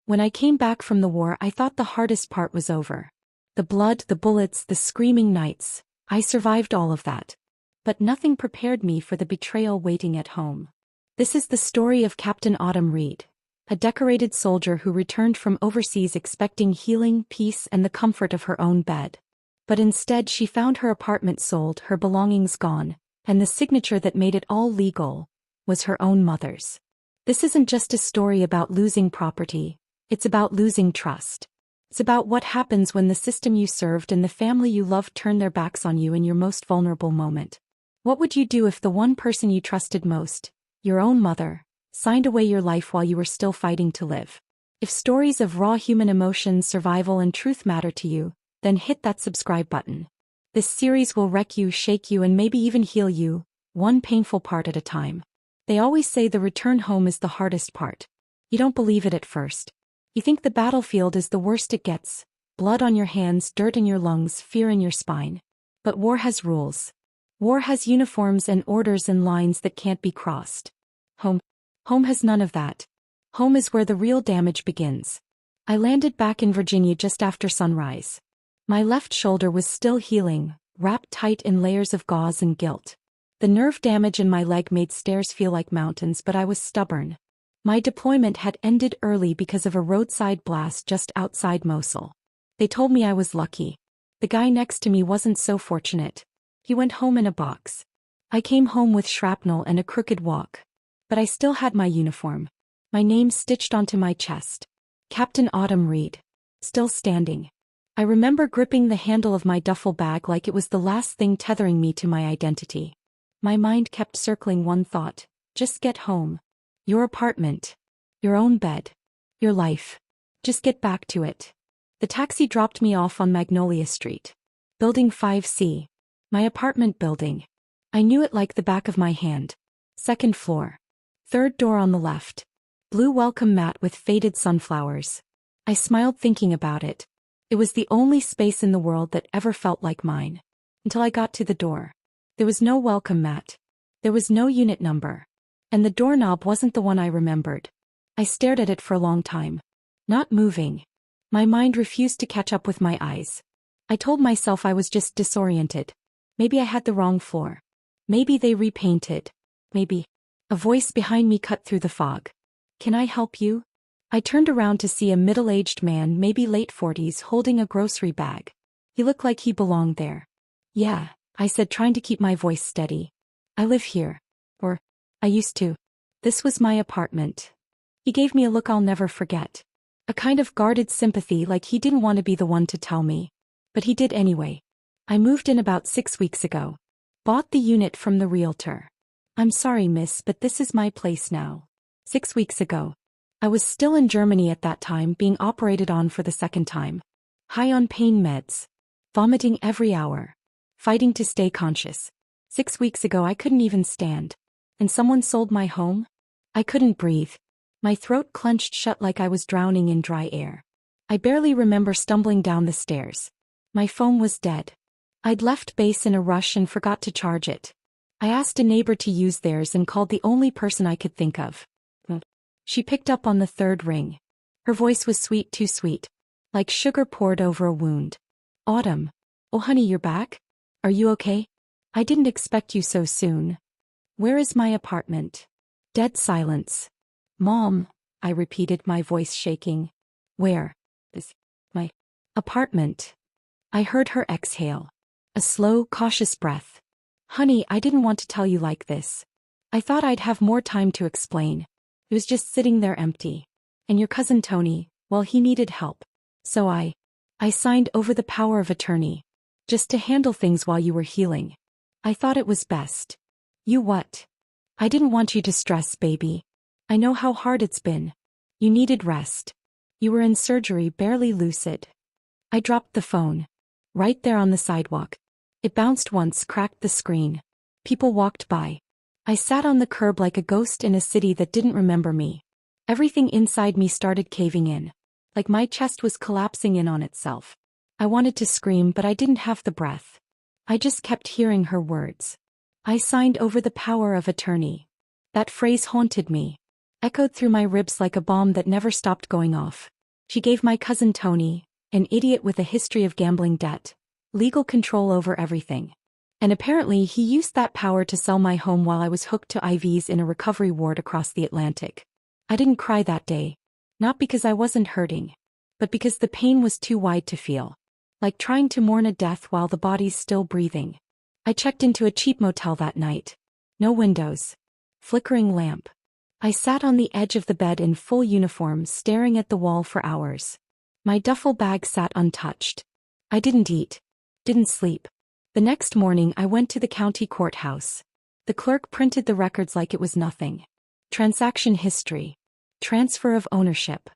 When I came back from the war, I thought the hardest part was over. The blood, the bullets, the screaming nights. I survived all of that. But nothing prepared me for the betrayal waiting at home. This is the story of Captain Autumn Reed, a decorated soldier who returned from overseas expecting healing, peace, and the comfort of her own bed. But instead she found her apartment sold, her belongings gone, and the signature that made it all legal was her own mother's. This isn't just a story about losing property, it's about losing trust. It's about what happens when the system you served and the family you loved turn their backs on you in your most vulnerable moment. What would you do if the one person you trusted most, your own mother, signed away your life while you were still fighting to live? If stories of raw human emotions, survival, and truth matter to you, then hit that subscribe button. This series will wreck you, shake you, and maybe even heal you, one painful part at a time. They always say the return home is the hardest part. You don't believe it at first. You think the battlefield is the worst it gets, blood on your hands, dirt in your lungs, fear in your spine. But war has rules. War has uniforms and orders and lines that can't be crossed. Home has none of that. Home is where the real damage begins. I landed back in Virginia just after sunrise. My left shoulder was still healing, wrapped tight in layers of gauze and guilt. The nerve damage in my leg made stairs feel like mountains, but I was stubborn. My deployment had ended early because of a roadside blast just outside Mosul. They told me I was lucky. The guy next to me wasn't so fortunate. He went home in a box. I came home with shrapnel and a crooked walk. But I still had my uniform. My name stitched onto my chest. Captain Autumn Reed. Still standing. I remember gripping the handle of my duffel bag like it was the last thing tethering me to my identity. My mind kept circling one thought. Just get home. Your apartment. Your own bed. Your life. Just get back to it. The taxi dropped me off on Magnolia Street. Building 5C. My apartment building. I knew it like the back of my hand. Second floor. Third door on the left. Blue welcome mat with faded sunflowers. I smiled thinking about it. It was the only space in the world that ever felt like mine. Until I got to the door. There was no welcome mat. There was no unit number. And the doorknob wasn't the one I remembered. I stared at it for a long time. Not moving. My mind refused to catch up with my eyes. I told myself I was just disoriented. Maybe I had the wrong floor. Maybe they repainted. Maybe. A voice behind me cut through the fog. Can I help you? I turned around to see a middle-aged man, maybe late 40s, holding a grocery bag. He looked like he belonged there. Yeah, I said, trying to keep my voice steady. I live here. Or, I used to. This was my apartment. He gave me a look I'll never forget. A kind of guarded sympathy, like he didn't want to be the one to tell me. But he did anyway. I moved in about 6 weeks ago. Bought the unit from the realtor. I'm sorry, miss, but this is my place now. 6 weeks ago. I was still in Germany at that time, being operated on for the second time. High on pain meds. Vomiting every hour. Fighting to stay conscious. 6 weeks ago I couldn't even stand. And someone sold my home? I couldn't breathe. My throat clenched shut like I was drowning in dry air. I barely remember stumbling down the stairs. My phone was dead. I'd left base in a rush and forgot to charge it. I asked a neighbor to use theirs and called the only person I could think of. She picked up on the third ring. Her voice was sweet, too sweet. Like sugar poured over a wound. Autumn. Oh honey, you're back? Are you okay? I didn't expect you so soon. Where is my apartment? Dead silence. Mom, I repeated, my voice shaking. Where is my apartment? I heard her exhale. A slow, cautious breath. Honey, I didn't want to tell you like this. I thought I'd have more time to explain. It was just sitting there empty. And your cousin Tony, well, he needed help. So I signed over the power of attorney. Just to handle things while you were healing. I thought it was best. You what? I didn't want you to stress, baby. I know how hard it's been. You needed rest. You were in surgery, barely lucid. I dropped the phone. Right there on the sidewalk. It bounced once, cracked the screen. People walked by. I sat on the curb like a ghost in a city that didn't remember me. Everything inside me started caving in. Like my chest was collapsing in on itself. I wanted to scream, but I didn't have the breath. I just kept hearing her words. I signed over the power of attorney. That phrase haunted me. Echoed through my ribs like a bomb that never stopped going off. She gave my cousin Tony, an idiot with a history of gambling debt, legal control over everything. And apparently he used that power to sell my home while I was hooked to IVs in a recovery ward across the Atlantic. I didn't cry that day. Not because I wasn't hurting, but because the pain was too wide to feel. Like trying to mourn a death while the body's still breathing. I checked into a cheap motel that night. No windows. Flickering lamp. I sat on the edge of the bed in full uniform staring at the wall for hours. My duffel bag sat untouched. I didn't eat. Didn't sleep. The next morning I went to the county courthouse. The clerk printed the records like it was nothing. Transaction history. Transfer of ownership.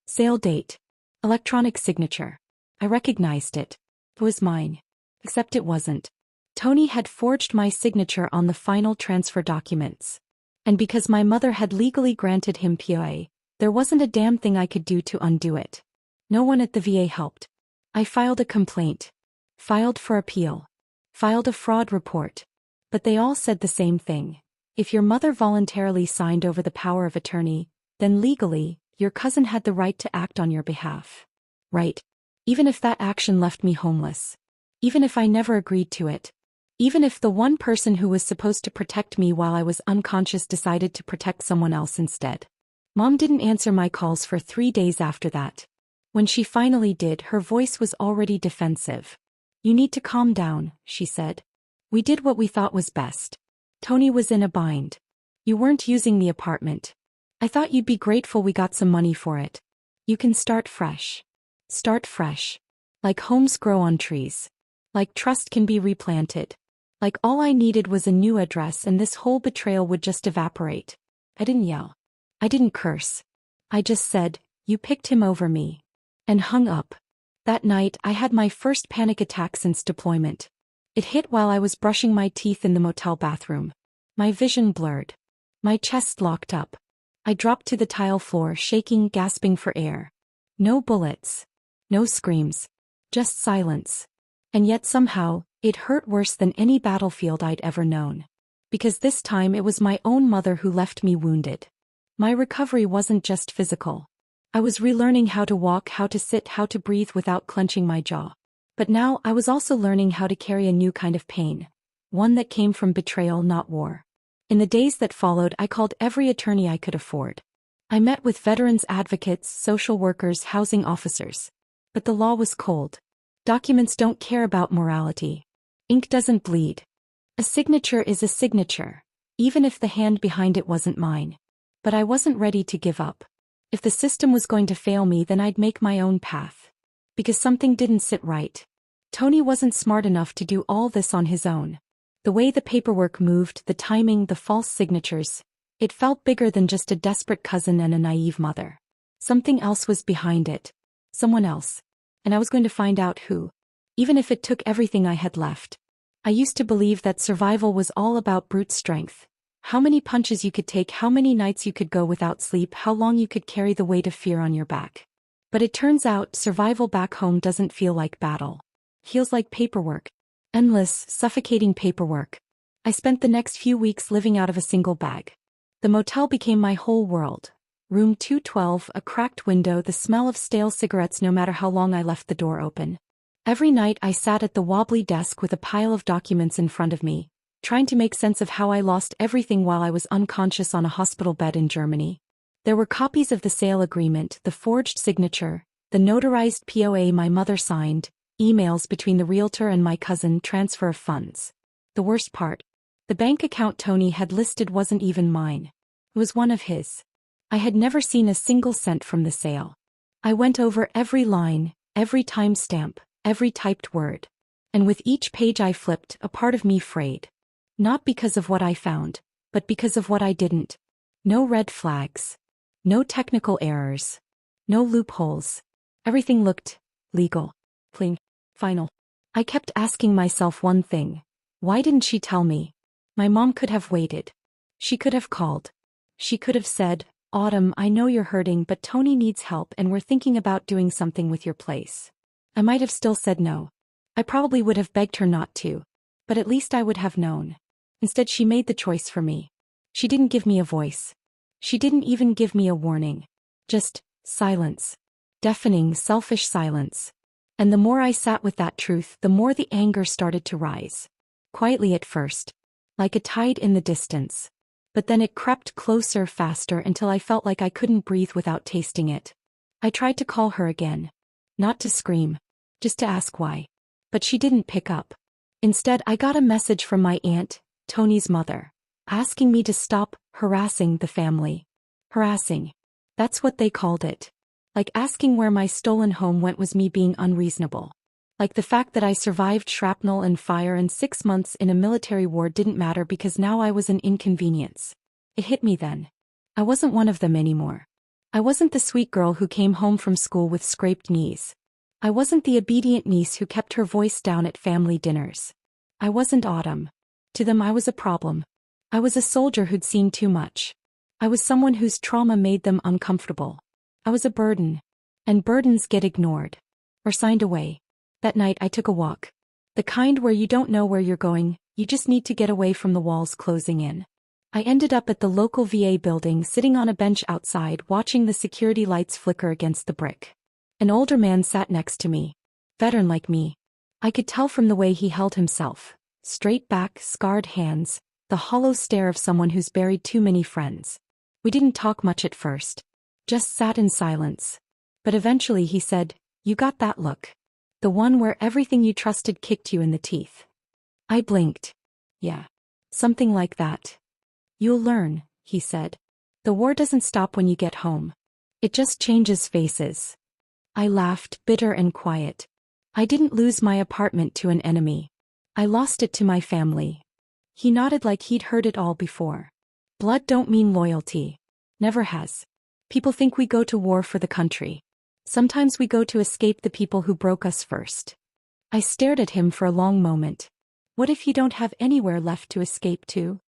Sale date. Electronic signature. I recognized it. It was mine. Except it wasn't. Tony had forged my signature on the final transfer documents. And because my mother had legally granted him POA, there wasn't a damn thing I could do to undo it. No one at the VA helped. I filed a complaint. Filed for appeal. Filed a fraud report. But they all said the same thing. If your mother voluntarily signed over the power of attorney, then legally, your cousin had the right to act on your behalf. Right. Even if that action left me homeless. Even if I never agreed to it. Even if the one person who was supposed to protect me while I was unconscious decided to protect someone else instead. Mom didn't answer my calls for 3 days after that. When she finally did, her voice was already defensive. You need to calm down, she said. We did what we thought was best. Tony was in a bind. You weren't using the apartment. I thought you'd be grateful we got some money for it. You can start fresh. Start fresh. Like homes grow on trees. Like trust can be replanted. Like all I needed was a new address and this whole betrayal would just evaporate. I didn't yell. I didn't curse. I just said, you picked him over me. And hung up. That night I had my first panic attack since deployment. It hit while I was brushing my teeth in the motel bathroom. My vision blurred. My chest locked up. I dropped to the tile floor, shaking, gasping for air. No bullets. No screams. Just silence. And yet somehow, it hurt worse than any battlefield I'd ever known. Because this time it was my own mother who left me wounded. My recovery wasn't just physical. I was relearning how to walk, how to sit, how to breathe without clenching my jaw. But now I was also learning how to carry a new kind of pain. One that came from betrayal, not war. In the days that followed, I called every attorney I could afford. I met with veterans advocates, social workers, housing officers. But the law was cold. Documents don't care about morality. Ink doesn't bleed. A signature is a signature, even if the hand behind it wasn't mine. But I wasn't ready to give up. If the system was going to fail me, then I'd make my own path. Because something didn't sit right. Tony wasn't smart enough to do all this on his own. The way the paperwork moved, the timing, the false signatures, it felt bigger than just a desperate cousin and a naive mother. Something else was behind it. Someone else. And I was going to find out who. Even if it took everything I had left. I used to believe that survival was all about brute strength. How many punches you could take, how many nights you could go without sleep, how long you could carry the weight of fear on your back. But it turns out survival back home doesn't feel like battle. Feels like paperwork. Endless, suffocating paperwork. I spent the next few weeks living out of a single bag. The motel became my whole world. Room 212, a cracked window, the smell of stale cigarettes no matter how long I left the door open. Every night I sat at the wobbly desk with a pile of documents in front of me, trying to make sense of how I lost everything while I was unconscious on a hospital bed in Germany. There were copies of the sale agreement, the forged signature, the notarized POA my mother signed, emails between the realtor and my cousin, transfer of funds. The worst part. The bank account Tony had listed wasn't even mine. It was one of his. I had never seen a single cent from the sale. I went over every line, every timestamp, every typed word. And with each page I flipped, a part of me frayed. Not because of what I found, but because of what I didn't. No red flags. No technical errors. No loopholes. Everything looked legal. Clean. Final. I kept asking myself one thing. Why didn't she tell me? My mom could have waited. She could have called. She could have said, Autumn, I know you're hurting, but Tony needs help and we're thinking about doing something with your place. I might have still said no. I probably would have begged her not to. But at least I would have known. Instead, she made the choice for me. She didn't give me a voice. She didn't even give me a warning. Just silence. Deafening, selfish silence. And the more I sat with that truth, the more the anger started to rise. Quietly at first. Like a tide in the distance. But then it crept closer, faster, until I felt like I couldn't breathe without tasting it. I tried to call her again. Not to scream. Just to ask why. But she didn't pick up. Instead, I got a message from my aunt, Tony's mother, asking me to stop harassing the family. Harassing. That's what they called it. Like asking where my stolen home went was me being unreasonable. Like the fact that I survived shrapnel and fire and 6 months in a military war didn't matter because now I was an inconvenience. It hit me then. I wasn't one of them anymore. I wasn't the sweet girl who came home from school with scraped knees. I wasn't the obedient niece who kept her voice down at family dinners. I wasn't Autumn. To them I was a problem. I was a soldier who'd seen too much. I was someone whose trauma made them uncomfortable. I was a burden. And burdens get ignored. Or signed away. That night I took a walk. The kind where you don't know where you're going, you just need to get away from the walls closing in. I ended up at the local VA building sitting on a bench outside watching the security lights flicker against the brick. An older man sat next to me. Veteran like me. I could tell from the way he held himself. Straight back, scarred hands, the hollow stare of someone who's buried too many friends. We didn't talk much at first. Just sat in silence. But eventually he said, "You got that look. The one where everything you trusted kicked you in the teeth." I blinked. "Yeah. Something like that." "You'll learn," he said. "The war doesn't stop when you get home. It just changes faces." I laughed, bitter and quiet. I didn't lose my apartment to an enemy. I lost it to my family. He nodded like he'd heard it all before. Blood don't mean loyalty. Never has. People think we go to war for the country. Sometimes we go to escape the people who broke us first. I stared at him for a long moment. What if you don't have anywhere left to escape to?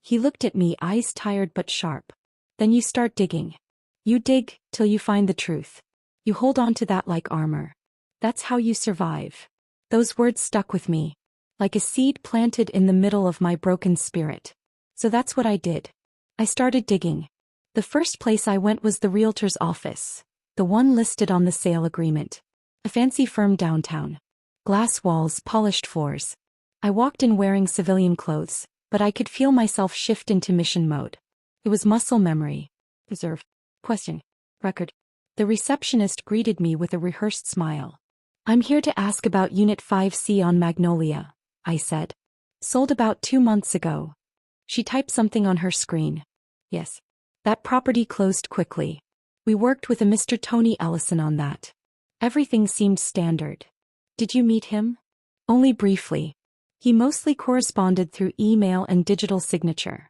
He looked at me, eyes tired but sharp. Then you start digging. You dig till you find the truth. You hold on to that like armor. That's how you survive. Those words stuck with me. Like a seed planted in the middle of my broken spirit. So that's what I did. I started digging. The first place I went was the realtor's office. The one listed on the sale agreement. A fancy firm downtown. Glass walls, polished floors. I walked in wearing civilian clothes, but I could feel myself shift into mission mode. It was muscle memory. Reserve. Question. Record. The receptionist greeted me with a rehearsed smile. "I'm here to ask about Unit 5C on Magnolia," I said. "Sold about 2 months ago." She typed something on her screen. "Yes. That property closed quickly. We worked with a Mr. Tony Ellison on that. Everything seemed standard." "Did you meet him?" "Only briefly. He mostly corresponded through email and digital signature."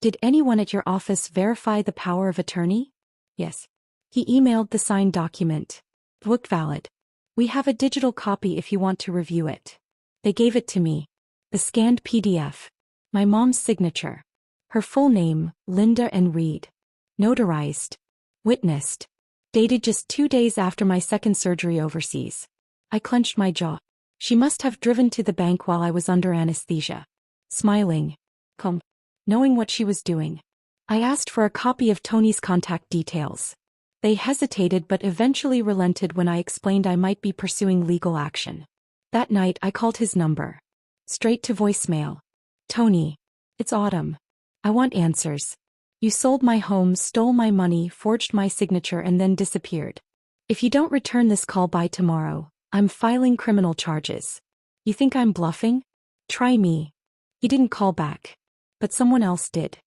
"Did anyone at your office verify the power of attorney?" "Yes. He emailed the signed document. Looked valid. We have a digital copy if you want to review it." They gave it to me. The scanned PDF. My mom's signature. Her full name, Linda and Reed. Notarized. Witnessed. Dated just 2 days after my second surgery overseas. I clenched my jaw. She must have driven to the bank while I was under anesthesia. Smiling. Calm. Knowing what she was doing. I asked for a copy of Tony's contact details. They hesitated but eventually relented when I explained I might be pursuing legal action. That night I called his number. Straight to voicemail. "Tony. It's Autumn. I want answers. You sold my home, stole my money, forged my signature and then disappeared. If you don't return this call by tomorrow, I'm filing criminal charges. You think I'm bluffing? Try me." He didn't call back. But someone else did.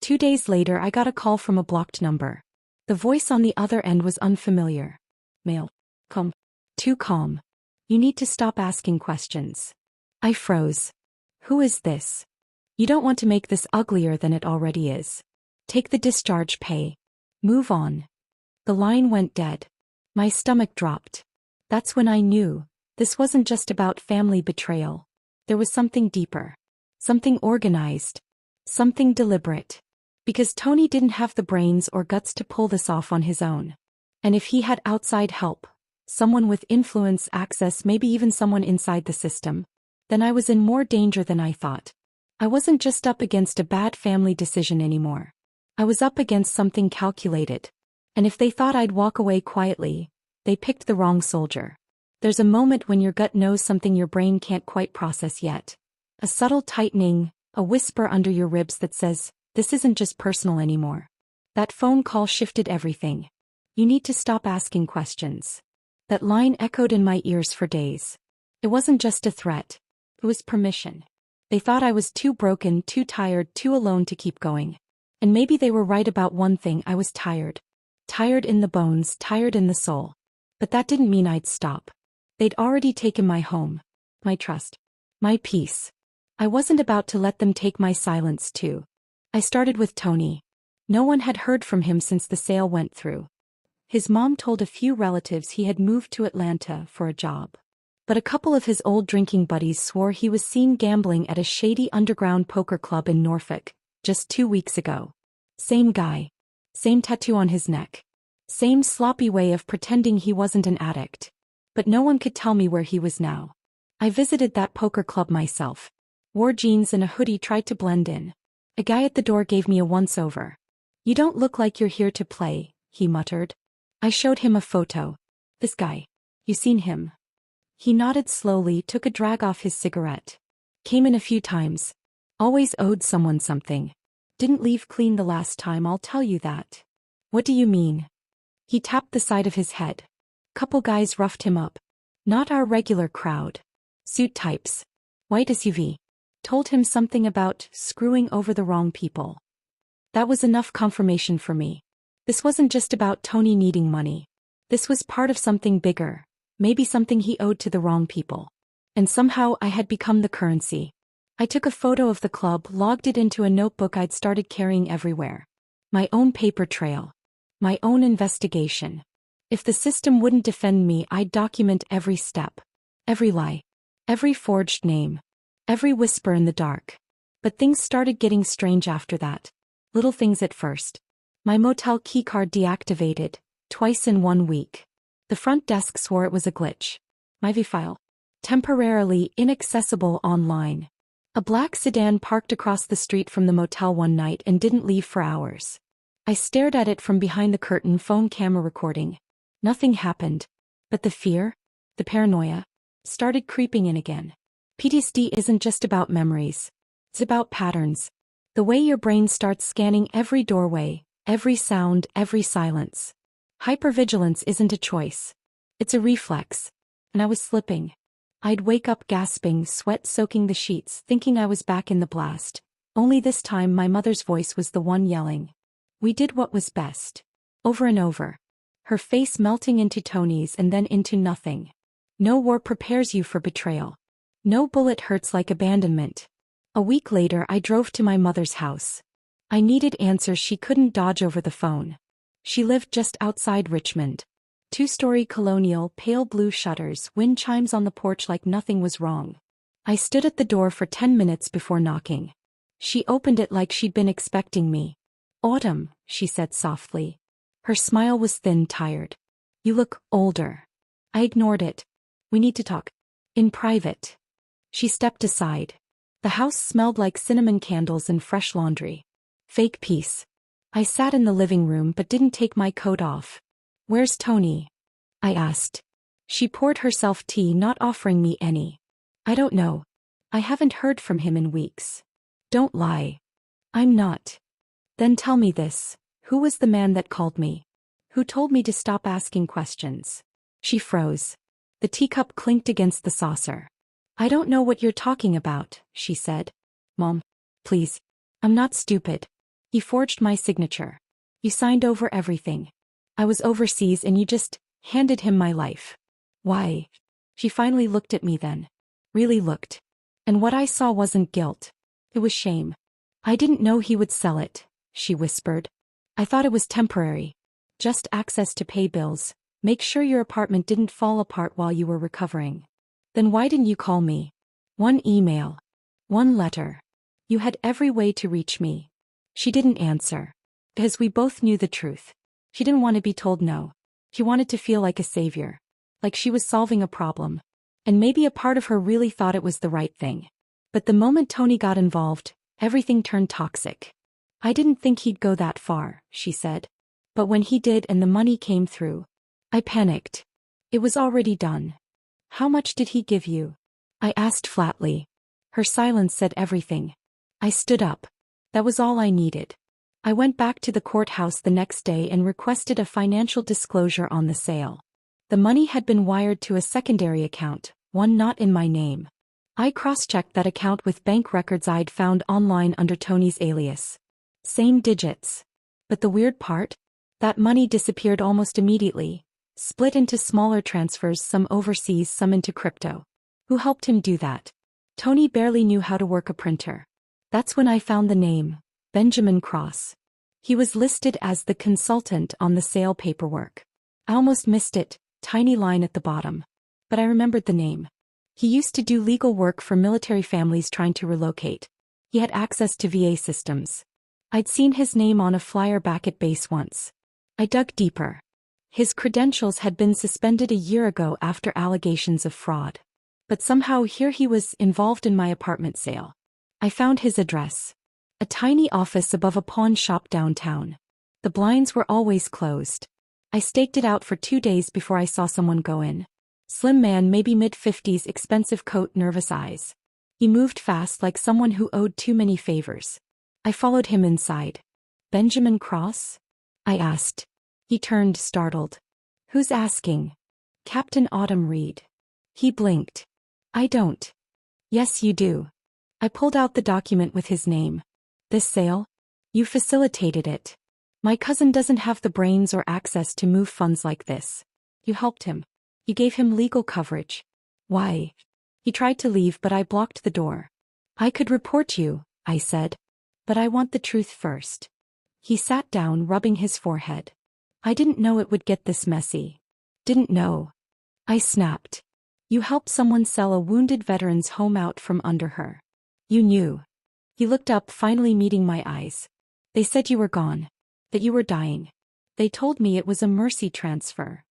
2 days later I got a call from a blocked number. The voice on the other end was unfamiliar. "Male. Calm. Too calm. You need to stop asking questions." I froze. "Who is this? You don't want to make this uglier than it already is. Take the discharge pay. Move on." The line went dead. My stomach dropped. That's when I knew. This wasn't just about family betrayal. There was something deeper. Something organized. Something deliberate. Because Tony didn't have the brains or guts to pull this off on his own. And if he had outside help, someone with influence, access, maybe even someone inside the system, then I was in more danger than I thought. I wasn't just up against a bad family decision anymore. I was up against something calculated. And if they thought I'd walk away quietly, They picked the wrong soldier. There's a moment when your gut knows something your brain can't quite process yet. A subtle tightening, a whisper under your ribs that says, this isn't just personal anymore. That phone call shifted everything. You need to stop asking questions. That line echoed in my ears for days. It wasn't just a threat. It was permission. They thought I was too broken, too tired, too alone to keep going. And maybe they were right about one thing: I was tired. Tired in the bones, tired in the soul. But that didn't mean I'd stop. They'd already taken my home, my trust, my peace. I wasn't about to let them take my silence too. I started with Tony. No one had heard from him since the sale went through. His mom told a few relatives he had moved to Atlanta for a job. But a couple of his old drinking buddies swore he was seen gambling at a shady underground poker club in Norfolk just 2 weeks ago. Same guy. Same tattoo on his neck. Same sloppy way of pretending he wasn't an addict. But no one could tell me where he was now. I visited that poker club myself. Wore jeans and a hoodie, tried to blend in. A guy at the door gave me a once-over. "You don't look like you're here to play," he muttered. I showed him a photo. "This guy. You seen him?" He nodded slowly, took a drag off his cigarette. "Came in a few times. Always owed someone something. Didn't leave clean the last time, I'll tell you that." "What do you mean?" He tapped the side of his head. "Couple guys roughed him up. Not our regular crowd. Suit types. White SUV. Told him something about screwing over the wrong people." That was enough confirmation for me. This wasn't just about Tony needing money. This was part of something bigger, maybe something he owed to the wrong people. And somehow I had become the currency. I took a photo of the club, logged it into a notebook I'd started carrying everywhere. My own paper trail. My own investigation. If the system wouldn't defend me, I'd document every step. Every lie. Every forged name. Every whisper in the dark. But things started getting strange after that. Little things at first. My motel keycard deactivated, twice in 1 week. The front desk swore it was a glitch. My V-file. Temporarily inaccessible online. A black sedan parked across the street from the motel one night and didn't leave for hours. I stared at it from behind the curtain, phone camera recording. Nothing happened. But the fear, the paranoia, started creeping in again. PTSD isn't just about memories. It's about patterns. The way your brain starts scanning every doorway, every sound, every silence. Hypervigilance isn't a choice. It's a reflex. And I was slipping. I'd wake up gasping, sweat soaking the sheets, thinking I was back in the blast. Only this time my mother's voice was the one yelling. "We did what was best." Over and over. Her face melting into Tony's and then into nothing. No war prepares you for betrayal. No bullet hurts like abandonment. A week later I drove to my mother's house. I needed answers she couldn't dodge over the phone. She lived just outside Richmond. 2-story colonial, pale blue shutters, wind chimes on the porch like nothing was wrong. I stood at the door for 10 minutes before knocking. She opened it like she'd been expecting me. "Autumn," she said softly. Her smile was thin, tired. "You look older." I ignored it. "We need to talk. In private." She stepped aside. The house smelled like cinnamon candles and fresh laundry. Fake peace. I sat in the living room but didn't take my coat off. "Where's Tony?" I asked. She poured herself tea, not offering me any. "I don't know. I haven't heard from him in weeks." "Don't lie." "I'm not." "Then tell me this. Who was the man that called me? Who told me to stop asking questions?" She froze. The teacup clinked against the saucer. "I don't know what you're talking about," she said. "Mom, please. I'm not stupid. You forged my signature. You signed over everything. I was overseas and you just handed him my life. Why?" She finally looked at me then. Really looked. And what I saw wasn't guilt. It was shame. "I didn't know he would sell it," she whispered. "I thought it was temporary. Just access to pay bills, make sure your apartment didn't fall apart while you were recovering." "Then why didn't you call me? One email. One letter. You had every way to reach me." She didn't answer. Because we both knew the truth. She didn't want to be told no. She wanted to feel like a savior. Like she was solving a problem. And maybe a part of her really thought it was the right thing. But the moment Tony got involved, everything turned toxic. "I didn't think he'd go that far," she said. "But when he did and the money came through, I panicked. It was already done. How much did he give you? I asked flatly. Her silence said everything. I stood up. That was all I needed. I went back to the courthouse the next day and requested a financial disclosure on the sale. The money had been wired to a secondary account, one not in my name. I cross-checked that account with bank records I'd found online under Tony's alias. Same digits. But the weird part? That money disappeared almost immediately, split into smaller transfers, some overseas, some into crypto. Who helped him do that? Tony barely knew how to work a printer. That's when I found the name, Benjamin Cross. He was listed as the consultant on the sale paperwork. I almost missed it, tiny line at the bottom. But I remembered the name. He used to do legal work for military families trying to relocate. He had access to VA systems. I'd seen his name on a flyer back at base once. I dug deeper. His credentials had been suspended a year ago after allegations of fraud. But somehow here he was involved in my apartment sale. I found his address. A tiny office above a pawn shop downtown. The blinds were always closed. I staked it out for 2 days before I saw someone go in. Slim man, maybe mid-50s, expensive coat, nervous eyes. He moved fast like someone who owed too many favors. I followed him inside. Benjamin Cross? I asked. He turned, startled. Who's asking? Captain Autumn Reed. He blinked. I don't. Yes, you do. I pulled out the document with his name. This sale? You facilitated it. My cousin doesn't have the brains or access to move funds like this. You helped him. You gave him legal coverage. Why? He tried to leave, but I blocked the door. I could report you, I said. But I want the truth first. He sat down, rubbing his forehead. I didn't know it would get this messy. Didn't know. I snapped. You helped someone sell a wounded veteran's home out from under her. You knew. He looked up, finally meeting my eyes. They said you were gone. That you were dying. They told me it was a mercy transfer.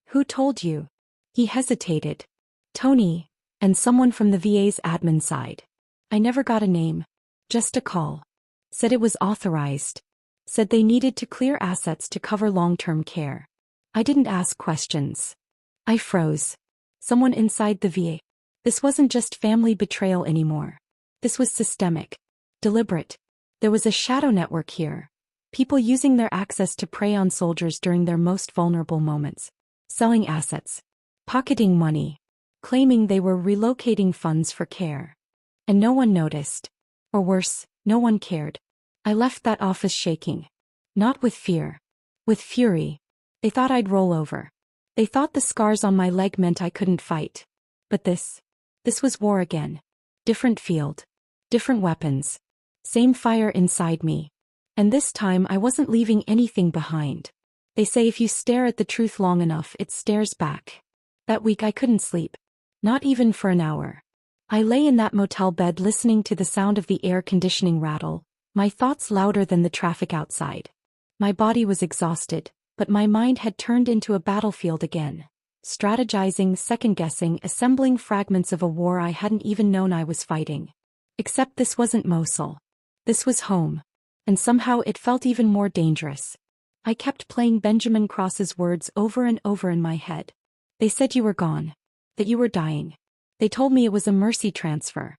Who told you? He hesitated. Tony, and someone from the VA's admin side. I never got a name. Just a call. Said it was authorized. Said they needed to clear assets to cover long-term care. I didn't ask questions. I froze. Someone inside the VA. This wasn't just family betrayal anymore. This was systemic. Deliberate. There was a shadow network here. People using their access to prey on soldiers during their most vulnerable moments. Selling assets. Pocketing money. Claiming they were relocating funds for care. And no one noticed. Or worse, no one cared. I left that office shaking. Not with fear. With fury. They thought I'd roll over. They thought the scars on my leg meant I couldn't fight. But this was war again. Different field. Different weapons. Same fire inside me. And this time I wasn't leaving anything behind. They say if you stare at the truth long enough, it stares back. That week I couldn't sleep. Not even for an hour. I lay in that motel bed listening to the sound of the air conditioning rattle, my thoughts louder than the traffic outside. My body was exhausted, but my mind had turned into a battlefield again. Strategizing, second-guessing, assembling fragments of a war I hadn't even known I was fighting. Except this wasn't Mosul. This was home. And somehow it felt even more dangerous. I kept playing Benjamin Cross's words over and over in my head. They said you were gone. That you were dying. They told me it was a mercy transfer.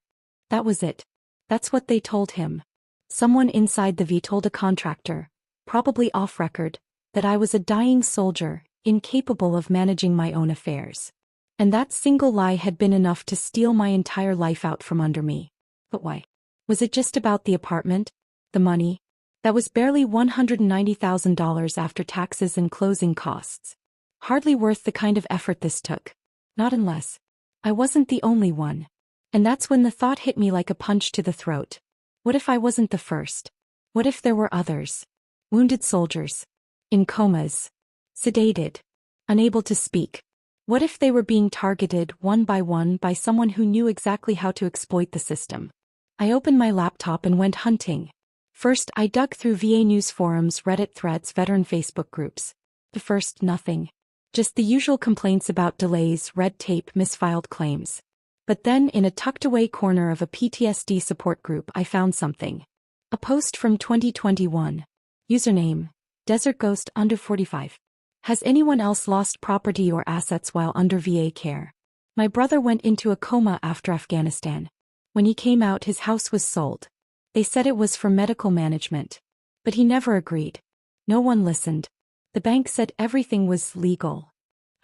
That was it. That's what they told him. Someone inside the V told a contractor, probably off record, that I was a dying soldier, incapable of managing my own affairs. And that single lie had been enough to steal my entire life out from under me. But why? Was it just about the apartment? The money? That was barely $190,000 after taxes and closing costs. Hardly worth the kind of effort this took. Not unless I wasn't the only one. And that's when the thought hit me like a punch to the throat. What if I wasn't the first? What if there were others? Wounded soldiers. In comas. Sedated. Unable to speak. What if they were being targeted one by someone who knew exactly how to exploit the system? I opened my laptop and went hunting. First, I dug through VA news forums, Reddit threads, veteran Facebook groups. The first, nothing. Just the usual complaints about delays, red tape, misfiled claims. But then, in a tucked-away corner of a PTSD support group, I found something. A post from 2021. Username, Desert Ghost under 45. Has anyone else lost property or assets while under VA care? My brother went into a coma after Afghanistan. When he came out, his house was sold. They said it was for medical management. But he never agreed. No one listened. The bank said everything was legal.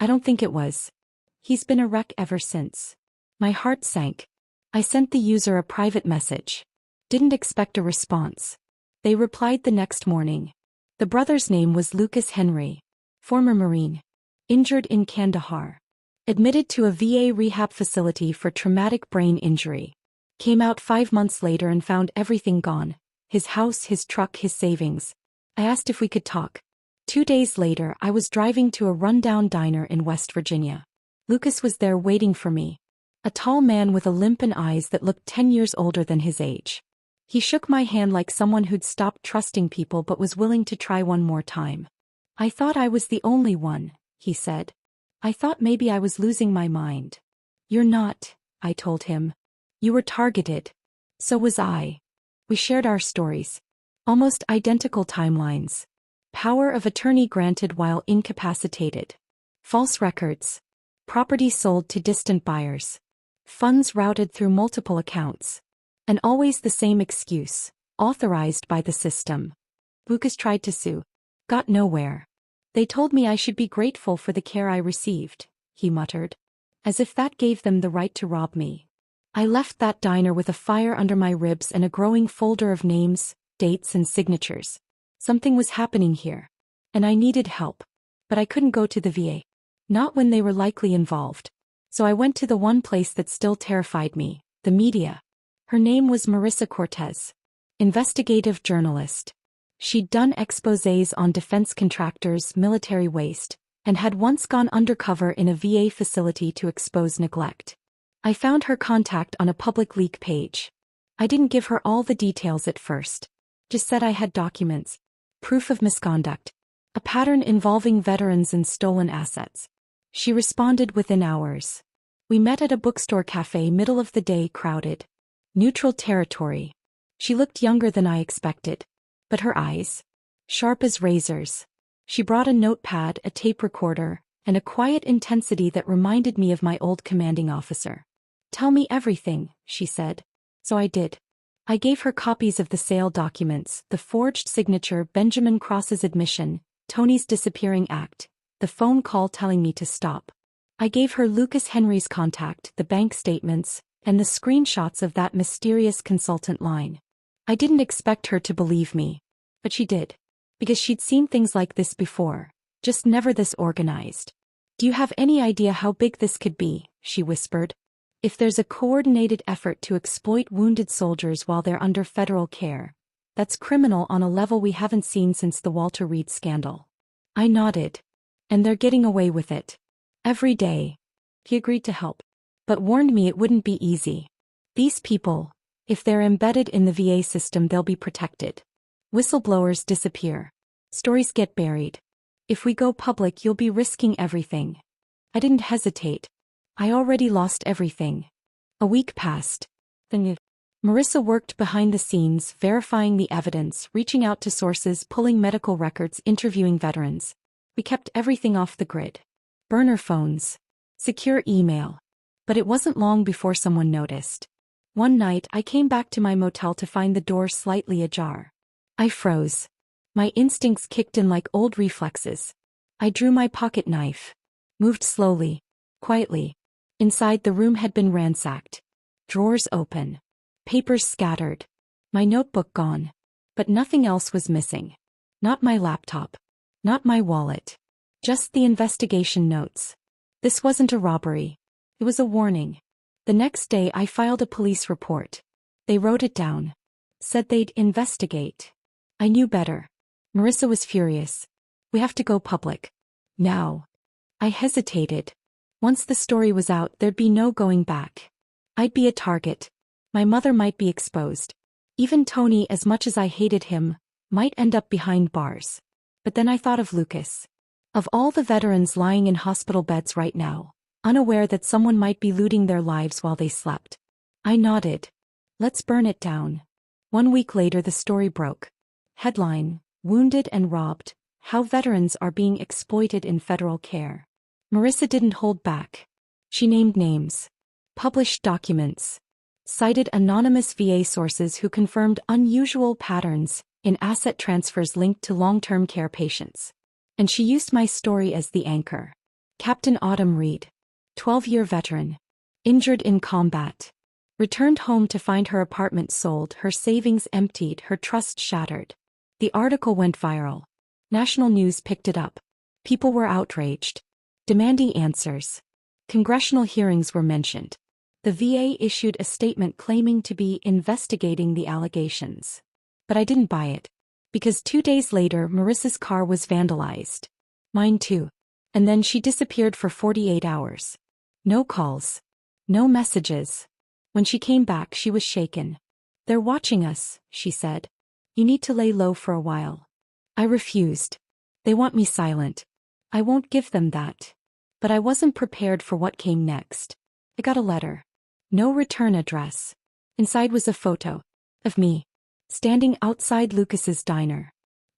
I don't think it was. He's been a wreck ever since. My heart sank. I sent the user a private message. Didn't expect a response. They replied the next morning. The brother's name was Lucas Henry. Former Marine. Injured in Kandahar. Admitted to a VA rehab facility for traumatic brain injury. Came out 5 months later and found everything gone. His house, his truck, his savings. I asked if we could talk. 2 days later, I was driving to a rundown diner in West Virginia. Lucas was there waiting for me. A tall man with a limp and eyes that looked 10 years older than his age. He shook my hand like someone who'd stopped trusting people but was willing to try one more time. I thought I was the only one, he said. I thought maybe I was losing my mind. You're not, I told him. You were targeted. So was I. We shared our stories. Almost identical timelines. Power of attorney granted while incapacitated. False records. Property sold to distant buyers. Funds routed through multiple accounts. And always the same excuse, authorized by the system. Lucas tried to sue. Got nowhere. They told me I should be grateful for the care I received, he muttered. As if that gave them the right to rob me. I left that diner with a fire under my ribs and a growing folder of names, dates and signatures. Something was happening here. And I needed help. But I couldn't go to the VA. Not when they were likely involved. So I went to the one place that still terrified me, the media. Her name was Marissa Cortez. Investigative journalist. She'd done exposés on defense contractors, military waste, and had once gone undercover in a VA facility to expose neglect. I found her contact on a public leak page. I didn't give her all the details at first. Just said I had documents. Proof of misconduct. A pattern involving veterans and stolen assets. She responded within hours. We met at a bookstore cafe, middle of the day, crowded. Neutral territory. She looked younger than I expected. But her eyes? Sharp as razors. She brought a notepad, a tape recorder, and a quiet intensity that reminded me of my old commanding officer. Tell me everything, she said. So I did. I gave her copies of the sale documents, the forged signature, Benjamin Cross's admission, Tony's disappearing act, the phone call telling me to stop. I gave her Lucas Henry's contact, the bank statements, and the screenshots of that mysterious consultant line. I didn't expect her to believe me. But she did. Because she'd seen things like this before, just never this organized. Do you have any idea how big this could be? She whispered. If there's a coordinated effort to exploit wounded soldiers while they're under federal care, that's criminal on a level we haven't seen since the Walter Reed scandal. I nodded. And they're getting away with it. Every day. He agreed to help. But warned me it wouldn't be easy. These people, if they're embedded in the VA system, they'll be protected. Whistleblowers disappear. Stories get buried. If we go public, you'll be risking everything. I didn't hesitate. I already lost everything. A week passed. Then Marissa worked behind the scenes, verifying the evidence, reaching out to sources, pulling medical records, interviewing veterans. We kept everything off the grid. Burner phones. Secure email. But it wasn't long before someone noticed. One night, I came back to my motel to find the door slightly ajar. I froze. My instincts kicked in like old reflexes. I drew my pocket knife. Moved slowly. Quietly. Inside, the room had been ransacked. Drawers open. Papers scattered. My notebook gone. But nothing else was missing. Not my laptop. Not my wallet. Just the investigation notes. This wasn't a robbery. It was a warning. The next day I filed a police report. They wrote it down. Said they'd investigate. I knew better. Marissa was furious. We have to go public. Now. I hesitated. Once the story was out, there'd be no going back. I'd be a target. My mother might be exposed. Even Tony, as much as I hated him, might end up behind bars. But then I thought of Lucas. Of all the veterans lying in hospital beds right now, unaware that someone might be looting their lives while they slept. I nodded. Let's burn it down. 1 week later, the story broke. Headline: Wounded and robbed. how veterans are being exploited in federal care. Marissa didn't hold back. She named names, published documents, cited anonymous VA sources who confirmed unusual patterns in asset transfers linked to long-term care patients. And she used my story as the anchor. Captain Autumn Reed, 12-year veteran, injured in combat, returned home to find her apartment sold, her savings emptied, her trust shattered. The article went viral. National news picked it up. People were outraged, demanding answers. Congressional hearings were mentioned. The VA issued a statement claiming to be investigating the allegations. But I didn't buy it. Because 2 days later, Marissa's car was vandalized. Mine too. And then she disappeared for 48 hours. No calls. No messages. When she came back, she was shaken. "They're watching us," she said. "You need to lay low for a while." I refused. They want me silent. I won't give them that. But I wasn't prepared for what came next. I got a letter. No return address. Inside was a photo of me, standing outside Lucas's diner.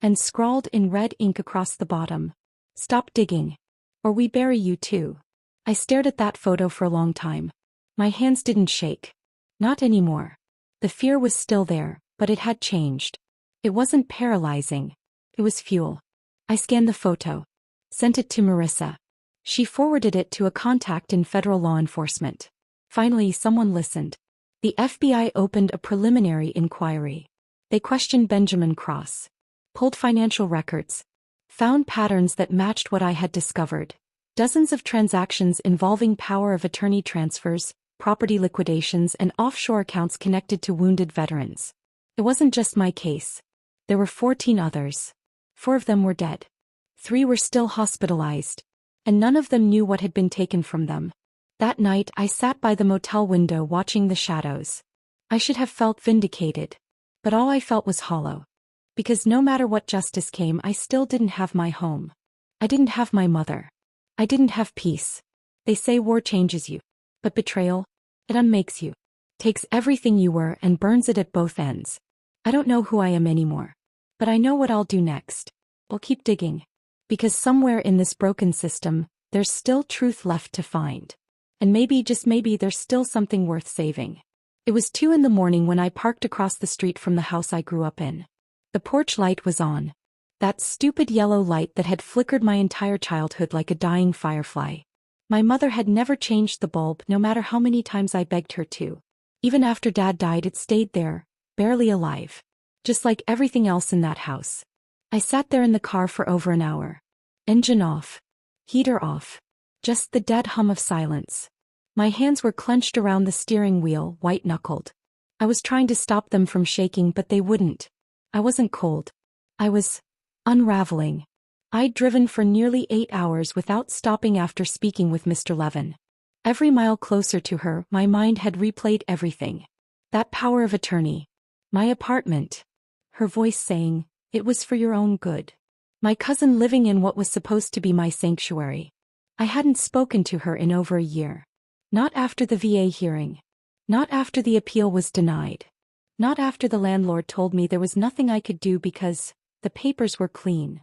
And scrawled in red ink across the bottom, "Stop digging, or we bury you too." I stared at that photo for a long time. My hands didn't shake. Not anymore. The fear was still there, but it had changed. It wasn't paralyzing. It was fuel. I scanned the photo. Sent it to Marissa. She forwarded it to a contact in federal law enforcement. Finally, someone listened. The FBI opened a preliminary inquiry. They questioned Benjamin Cross. Pulled financial records. Found patterns that matched what I had discovered. Dozens of transactions involving power of attorney transfers, property liquidations, and offshore accounts connected to wounded veterans. It wasn't just my case. There were 14 others. 4 of them were dead. 3 were still hospitalized. And none of them knew what had been taken from them. That night, I sat by the motel window watching the shadows. I should have felt vindicated. But all I felt was hollow. Because no matter what justice came, I still didn't have my home. I didn't have my mother. I didn't have peace. They say war changes you. But betrayal, it unmakes you. Takes everything you were and burns it at both ends. I don't know who I am anymore. But I know what I'll do next. I'll keep digging. Because somewhere in this broken system, there's still truth left to find. And maybe, just maybe, there's still something worth saving. It was 2 in the morning when I parked across the street from the house I grew up in. The porch light was on. That stupid yellow light that had flickered my entire childhood like a dying firefly. My mother had never changed the bulb, no matter how many times I begged her to. Even after Dad died, it stayed there, barely alive. Just like everything else in that house. I sat there in the car for over an hour. Engine off. Heater off. Just the dead hum of silence. My hands were clenched around the steering wheel, white-knuckled. I was trying to stop them from shaking, but they wouldn't. I wasn't cold. I was unraveling. I'd driven for nearly 8 hours without stopping after speaking with Mr. Levin. Every mile closer to her, my mind had replayed everything. That power of attorney. My apartment. Her voice saying, "It was for your own good." My cousin living in what was supposed to be my sanctuary. I hadn't spoken to her in over a year. Not after the VA hearing. Not after the appeal was denied. Not after the landlord told me there was nothing I could do because the papers were clean.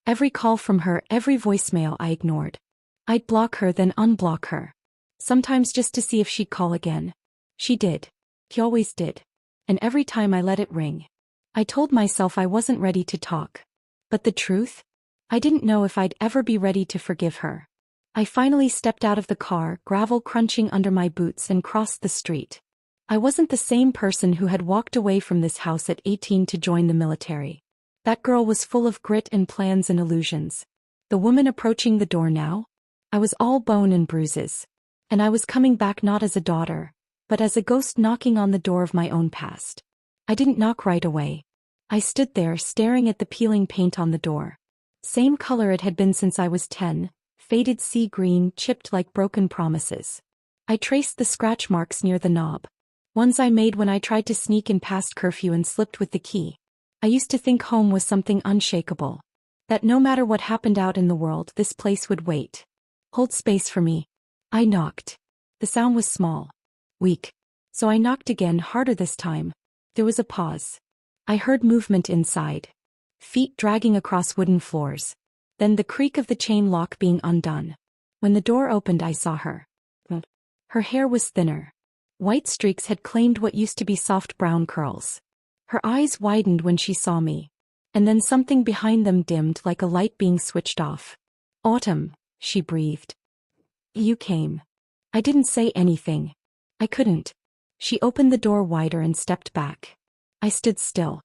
Every call from her, every voicemail I ignored. I'd block her, then unblock her. Sometimes just to see if she'd call again. She did. She always did. And every time I let it ring, I told myself I wasn't ready to talk. But the truth? I didn't know if I'd ever be ready to forgive her. I finally stepped out of the car, gravel crunching under my boots, and crossed the street. I wasn't the same person who had walked away from this house at 18 to join the military. That girl was full of grit and plans and illusions. The woman approaching the door now? I was all bone and bruises. And I was coming back not as a daughter, but as a ghost knocking on the door of my own past. I didn't knock right away. I stood there staring at the peeling paint on the door. Same color it had been since I was 10, faded sea green, chipped like broken promises. I traced the scratch marks near the knob. Ones I made when I tried to sneak in past curfew and slipped with the key. I used to think home was something unshakable. That no matter what happened out in the world, this place would wait. Hold space for me. I knocked. The sound was small. Weak. So I knocked again, harder this time. There was a pause. I heard movement inside. Feet dragging across wooden floors. Then the creak of the chain lock being undone. When the door opened, I saw her. Her hair was thinner. White streaks had claimed what used to be soft brown curls. Her eyes widened when she saw me. And then something behind them dimmed like a light being switched off. "Autumn," she breathed. "You came." I didn't say anything. I couldn't. She opened the door wider and stepped back. I stood still.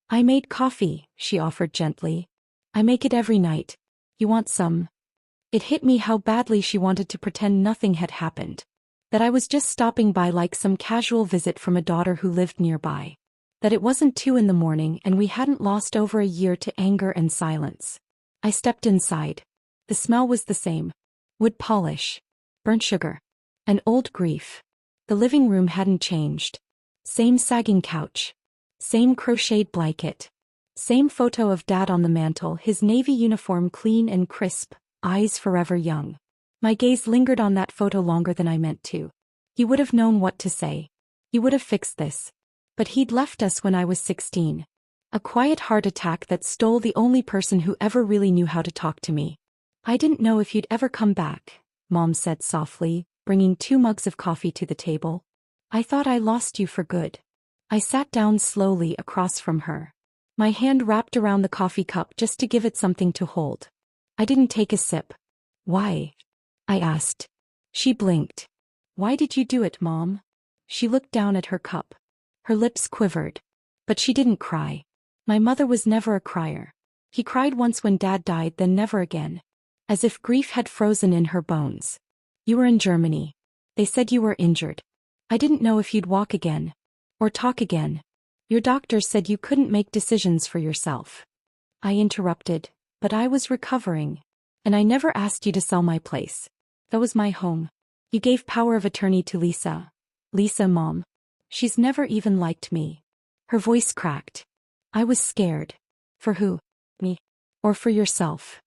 "I made coffee," she offered gently. "I make it every night. You want some?" It hit me how badly she wanted to pretend nothing had happened. That I was just stopping by like some casual visit from a daughter who lived nearby. That it wasn't 2 in the morning and we hadn't lost over a year to anger and silence. I stepped inside. The smell was the same. Wood polish. Burnt sugar. And old grief. The living room hadn't changed. Same sagging couch. Same crocheted blanket. Same photo of Dad on the mantel, his navy uniform clean and crisp, eyes forever young. My gaze lingered on that photo longer than I meant to. He would have known what to say. He would have fixed this. But he'd left us when I was 16. A quiet heart attack that stole the only person who ever really knew how to talk to me. "I didn't know if you'd ever come back," Mom said softly, bringing 2 mugs of coffee to the table. "I thought I lost you for good." I sat down slowly across from her. My hand wrapped around the coffee cup just to give it something to hold. I didn't take a sip. "Why?" I asked. She blinked. "Why did you do it, Mom?" She looked down at her cup. Her lips quivered. But she didn't cry. My mother was never a crier. He cried once when Dad died, then never again. As if grief had frozen in her bones. "You were in Germany. They said you were injured. I didn't know if you'd walk again. Or talk again. Your doctor said you couldn't make decisions for yourself." I interrupted, "But I was recovering. And I never asked you to sell my place. That was my home. You gave power of attorney to Lisa. Lisa, Mom. She's never even liked me." Her voice cracked. I was scared. For who? Me? Or for yourself?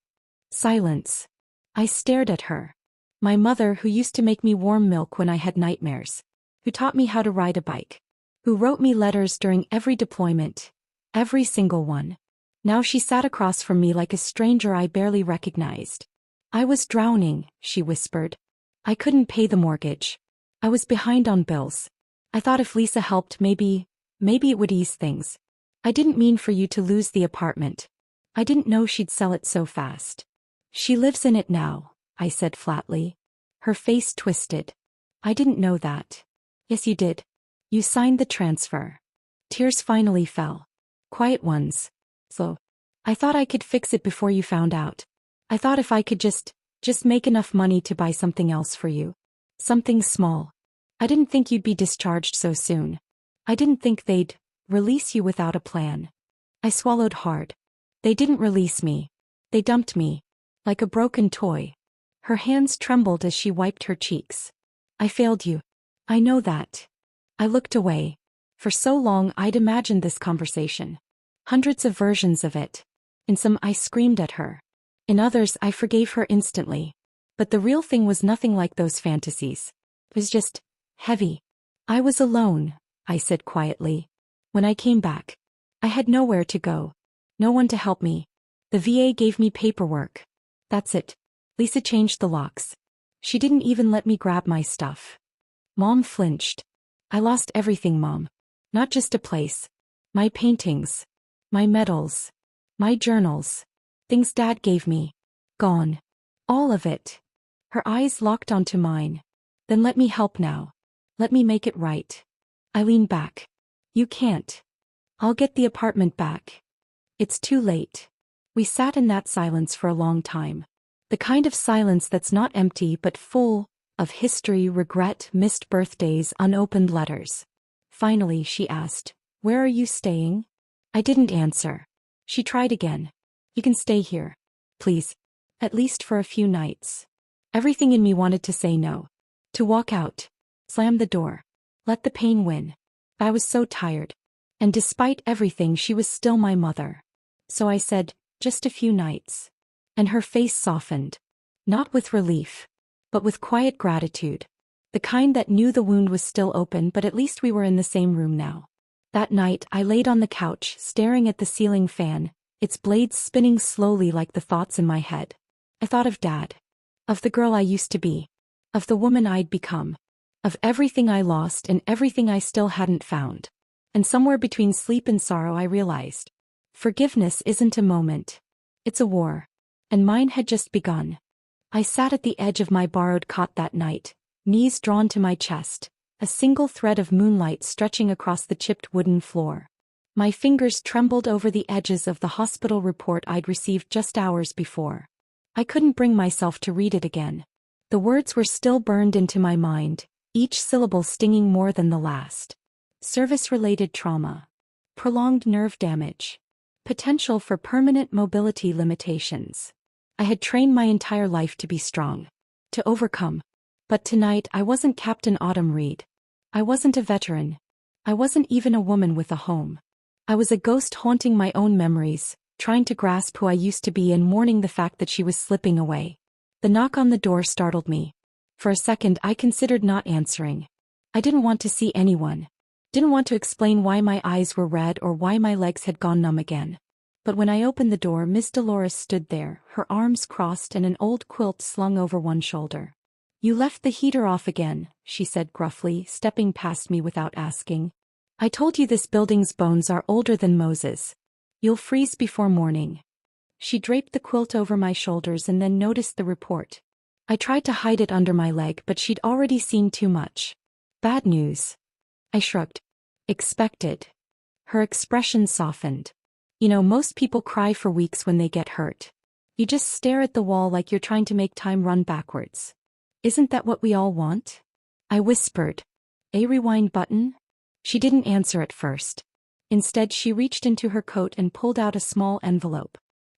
Silence. I stared at her. My mother, who used to make me warm milk when I had nightmares. Who taught me how to ride a bike. Who wrote me letters during every deployment. Every single one. Now she sat across from me like a stranger I barely recognized. "I was drowning," she whispered. "I couldn't pay the mortgage. I was behind on bills. I thought if Lisa helped, maybe it would ease things. I didn't mean for you to lose the apartment. I didn't know she'd sell it so fast." "She lives in it now," I said flatly. Her face twisted. "I didn't know that." "Yes, you did. You signed the transfer." Tears finally fell. Quiet ones. "So, I thought I could fix it before you found out. I thought if I could just make enough money to buy something else for you. Something small. I didn't think you'd be discharged so soon. I didn't think they'd release you without a plan." I swallowed hard. "They didn't release me. They dumped me. Like a broken toy." Her hands trembled as she wiped her cheeks. "I failed you. I know that." I looked away. For so long I'd imagined this conversation. Hundreds of versions of it. In some I screamed at her. In others I forgave her instantly. But the real thing was nothing like those fantasies. It was just heavy. "I was alone," I said quietly. "When I came back. I had nowhere to go. No one to help me. The VA gave me paperwork. That's it. Lisa changed the locks. She didn't even let me grab my stuff." Mom flinched. "I lost everything, Mom. Not just a place. My paintings. My medals. My journals. Things Dad gave me. Gone. All of it." Her eyes locked onto mine. "Then let me help now. Let me make it right." I leaned back. "You can't. I'll get the apartment back. It's too late." We sat in that silence for a long time. The kind of silence that's not empty but full of history, regret, missed birthdays, unopened letters. Finally, she asked, "Where are you staying?" I didn't answer. She tried again. "You can stay here. Please. At least for a few nights." Everything in me wanted to say no. To walk out. Slam the door. Let the pain win. I was so tired. And despite everything, she was still my mother. So I said, "Just a few nights." And her face softened. Not with relief. But with quiet gratitude. The kind that knew the wound was still open, but at least we were in the same room now. That night I laid on the couch, staring at the ceiling fan, its blades spinning slowly like the thoughts in my head. I thought of Dad. Of the girl I used to be. Of the woman I'd become. Of everything I lost and everything I still hadn't found. And somewhere between sleep and sorrow I realized. Forgiveness isn't a moment. It's a war. And mine had just begun. I sat at the edge of my borrowed cot that night, knees drawn to my chest, a single thread of moonlight stretching across the chipped wooden floor. My fingers trembled over the edges of the hospital report I'd received just hours before. I couldn't bring myself to read it again. The words were still burned into my mind, each syllable stinging more than the last. Service-related trauma. Prolonged nerve damage. Potential for permanent mobility limitations. I had trained my entire life to be strong. To overcome. But tonight I wasn't Captain Autumn Reed. I wasn't a veteran. I wasn't even a woman with a home. I was a ghost haunting my own memories, trying to grasp who I used to be and mourning the fact that she was slipping away. The knock on the door startled me. For a second I considered not answering. I didn't want to see anyone. Didn't want to explain why my eyes were red or why my legs had gone numb again. But when I opened the door, Miss Dolores stood there, her arms crossed and an old quilt slung over one shoulder. "You left the heater off again," she said gruffly, stepping past me without asking. "I told you this building's bones are older than Moses. You'll freeze before morning." She draped the quilt over my shoulders and then noticed the report. I tried to hide it under my leg, but she'd already seen too much. "Bad news." I shrugged. "Expected." Her expression softened. "You know, most people cry for weeks when they get hurt. You just stare at the wall like you're trying to make time run backwards. Isn't that what we all want?" I whispered. "A rewind button?" She didn't answer at first. Instead, she reached into her coat and pulled out a small envelope.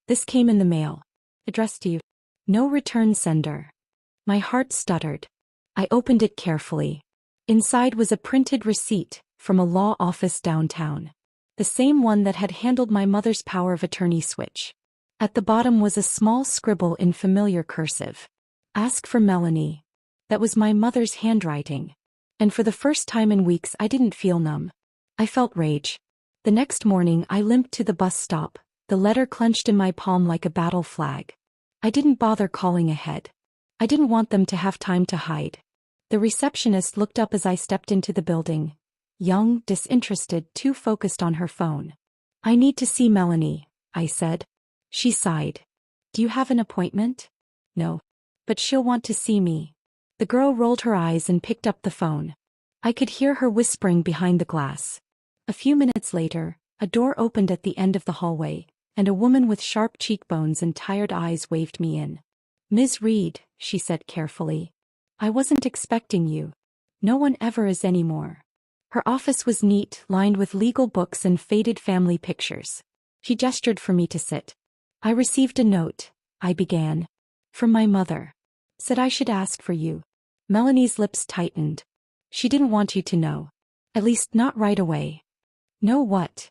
"This came in the mail. Addressed to you. No return sender." My heart stuttered. I opened it carefully. Inside was a printed receipt from a law office downtown. The same one that had handled my mother's power of attorney switch. At the bottom was a small scribble in familiar cursive. "Ask for Melanie." That was my mother's handwriting. And for the first time in weeks I didn't feel numb. I felt rage. The next morning I limped to the bus stop, the letter clenched in my palm like a battle flag. I didn't bother calling ahead. I didn't want them to have time to hide. The receptionist looked up as I stepped into the building. Young, disinterested, too focused on her phone. "I need to see Melanie," I said. She sighed. "Do you have an appointment?" "No. But she'll want to see me." The girl rolled her eyes and picked up the phone. I could hear her whispering behind the glass. A few minutes later, a door opened at the end of the hallway, and a woman with sharp cheekbones and tired eyes waved me in. "Ms. Reed," she said carefully. "I wasn't expecting you. No one ever is anymore." Her office was neat, lined with legal books and faded family pictures. She gestured for me to sit. "I received a note," I began. "From my mother. Said I should ask for you." Melanie's lips tightened. "She didn't want you to know. At least not right away." "Know what?"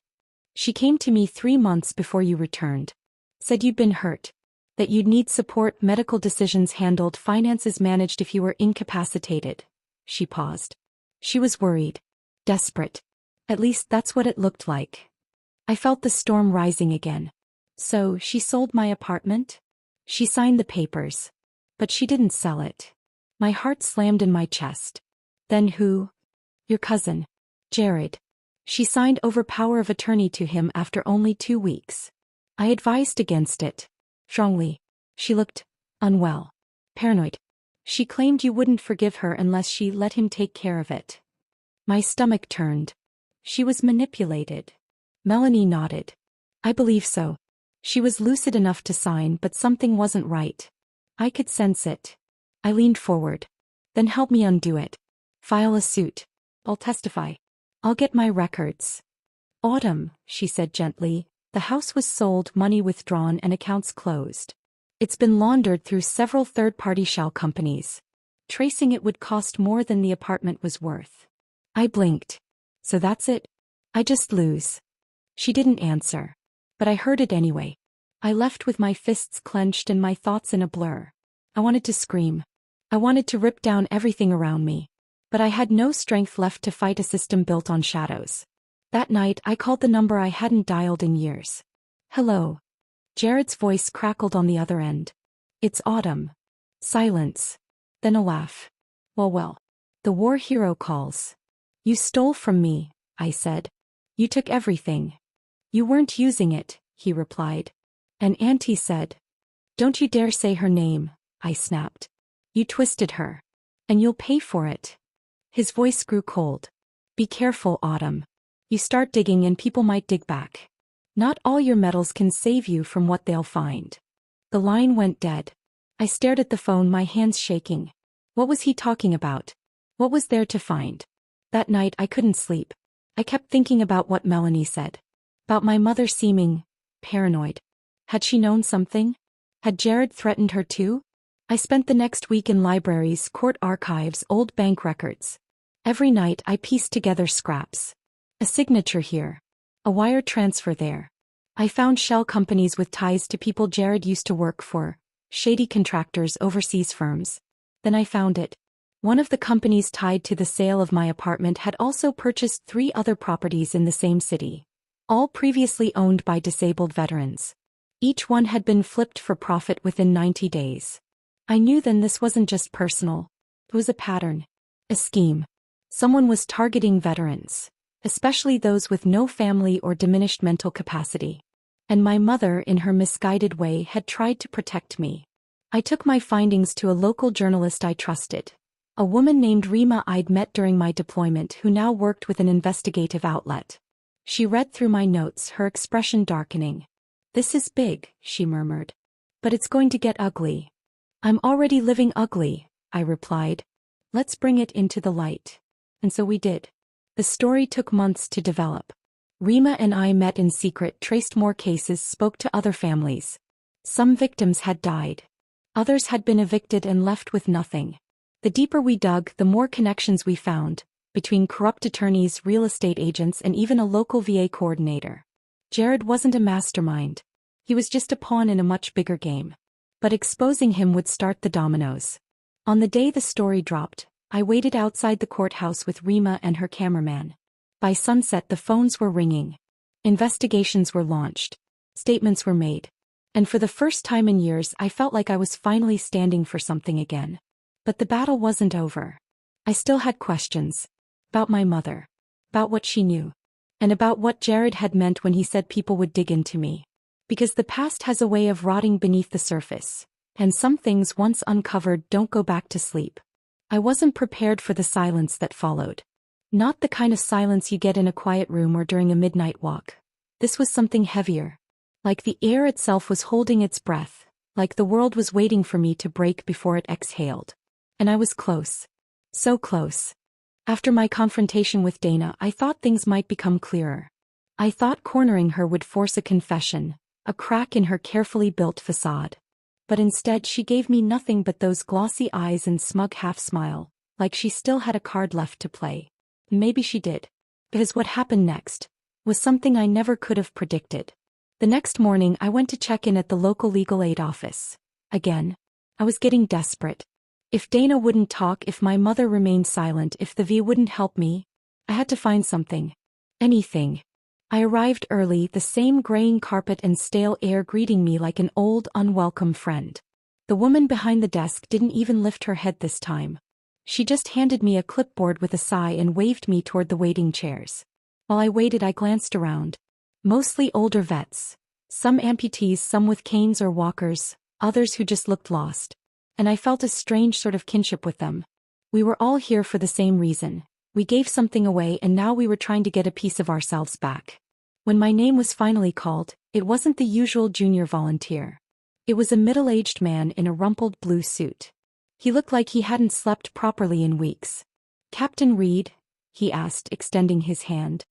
"She came to me 3 months before you returned. Said you'd been hurt. That you'd need support, medical decisions handled, finances managed if you were incapacitated." She paused. She was worried. Desperate. At least that's what it looked like. I felt the storm rising again. "So, she sold my apartment?" "She signed the papers. But she didn't sell it." My heart slammed in my chest. "Then who?" "Your cousin. Jared. She signed over power of attorney to him after only 2 weeks. I advised against it. Strongly." She looked unwell. Paranoid. "She claimed you wouldn't forgive her unless she let him take care of it." My stomach turned. She was manipulated. Melanie nodded. "I believe so. She was lucid enough to sign, but something wasn't right. I could sense it." I leaned forward. "Then help me undo it. File a suit. I'll testify. I'll get my records." "Autumn," she said gently, "the house was sold, money withdrawn and accounts closed. It's been laundered through several third-party shell companies. Tracing it would cost more than the apartment was worth." I blinked. "So that's it? I just lose." She didn't answer. But I heard it anyway. I left with my fists clenched and my thoughts in a blur. I wanted to scream. I wanted to rip down everything around me. But I had no strength left to fight a system built on shadows. That night I called the number I hadn't dialed in years. "Hello," Jared's voice crackled on the other end. It's autumn. Silence. Then a laugh. Well. The war hero calls. You stole from me, I said. You took everything. You weren't using it, he replied. And Auntie said. Don't you dare say her name, I snapped. You twisted her. And you'll pay for it. His voice grew cold. Be careful, Autumn. You start digging and people might dig back. Not all your metals can save you from what they'll find. The line went dead. I stared at the phone, my hands shaking. What was he talking about? What was there to find? That night I couldn't sleep. I kept thinking about what Melanie said. About my mother seeming paranoid. Had she known something? Had Jared threatened her too? I spent the next week in libraries, court archives, old bank records. Every night I pieced together scraps. A signature here. A wire transfer there. I found shell companies with ties to people Jared used to work for, shady contractors, overseas firms. Then I found it. One of the companies tied to the sale of my apartment had also purchased 3 other properties in the same city, all previously owned by disabled veterans. Each one had been flipped for profit within 90 days. I knew then this wasn't just personal. It was a pattern. A scheme. Someone was targeting veterans, especially those with no family or diminished mental capacity. And my mother, in her misguided way, had tried to protect me. I took my findings to a local journalist I trusted, a woman named Rima I'd met during my deployment who now worked with an investigative outlet. She read through my notes, her expression darkening. This is big, she murmured. But it's going to get ugly. I'm already living ugly, I replied. Let's bring it into the light. And so we did. The story took months to develop. Rima and I met in secret, traced more cases, spoke to other families. Some victims had died. Others had been evicted and left with nothing. The deeper we dug, the more connections we found, between corrupt attorneys, real estate agents, and even a local VA coordinator. Jared wasn't a mastermind. He was just a pawn in a much bigger game. But exposing him would start the dominoes. On the day the story dropped, I waited outside the courthouse with Rima and her cameraman. By sunset the phones were ringing. Investigations were launched. Statements were made. And for the first time in years I felt like I was finally standing for something again. But the battle wasn't over. I still had questions. About my mother. About what she knew. And about what Jared had meant when he said people would dig into me. Because the past has a way of rotting beneath the surface. And some things once uncovered don't go back to sleep. I wasn't prepared for the silence that followed. Not the kind of silence you get in a quiet room or during a midnight walk. This was something heavier. Like the air itself was holding its breath, like the world was waiting for me to break before it exhaled. And I was close. So close. After my confrontation with Dana, I thought things might become clearer. I thought cornering her would force a confession, a crack in her carefully built facade. But instead she gave me nothing but those glossy eyes and smug half-smile, like she still had a card left to play. Maybe she did. Because what happened next was something I never could have predicted. The next morning I went to check in at the local legal aid office. Again. I was getting desperate. If Dana wouldn't talk, if my mother remained silent, if the V wouldn't help me, I had to find something. Anything. I arrived early, the same graying carpet and stale air greeting me like an old, unwelcome friend. The woman behind the desk didn't even lift her head this time. She just handed me a clipboard with a sigh and waved me toward the waiting chairs. While I waited, I glanced around. Mostly older vets. Some amputees, some with canes or walkers, others who just looked lost. And I felt a strange sort of kinship with them. We were all here for the same reason. We gave something away and now we were trying to get a piece of ourselves back. When my name was finally called, it wasn't the usual junior volunteer. It was a middle-aged man in a rumpled blue suit. He looked like he hadn't slept properly in weeks. "Captain Reed?" he asked, extending his hand.